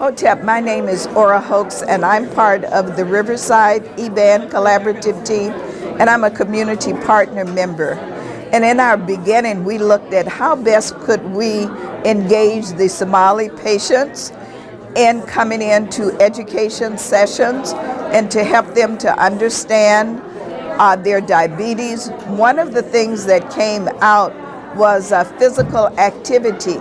Hotep, my name is Ora Hoax, and I'm part of the Riverside EBAN collaborative team, and I'm a community partner member. And in our beginning, we looked at how best could we engage the Somali patients in coming into education sessions and to help them to understand their diabetes. One of the things that came out was physical activity,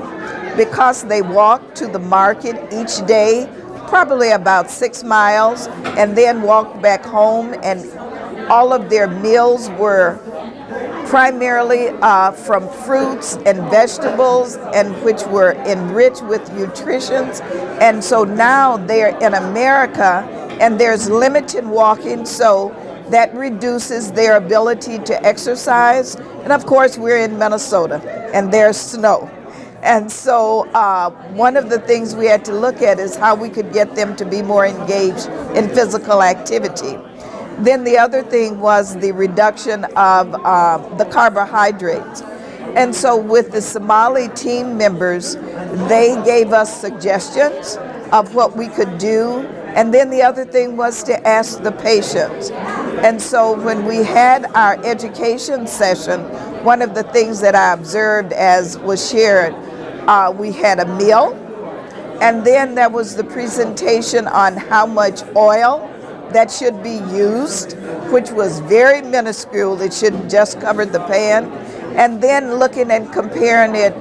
because they walked to the market each day, probably about 6 miles, and then walked back home, and all of their meals were primarily from fruits and vegetables, and which were enriched with nutrition. And so now they're in America and there's limited walking, so that reduces their ability to exercise. And of course, we're in Minnesota and there's snow. And so one of the things we had to look at is how we could get them to be more engaged in physical activity. Then the other thing was the reduction of the carbohydrates. And so with the Somali team members, they gave us suggestions of what we could do. And then the other thing was to ask the patients. And so when we had our education session, one of the things that I observed as was shared, we had a meal, and then there was the presentation on how much oil that should be used, which was very minuscule. It should just cover the pan. And then looking and comparing it,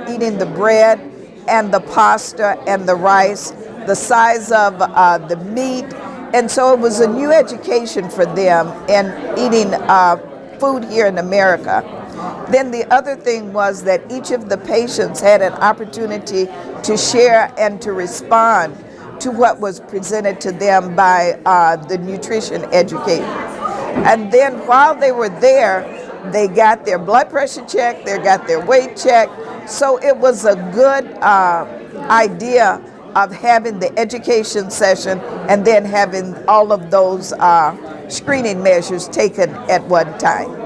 eating the bread and the pasta and the rice, the size of the meat. And so it was a new education for them in eating food here in America. Then the other thing was that each of the patients had an opportunity to share and to respond to what was presented to them by the nutrition educator. And then while they were there, they got their blood pressure checked, they got their weight checked. So it was a good idea of having the education session and then having all of those screening measures taken at one time.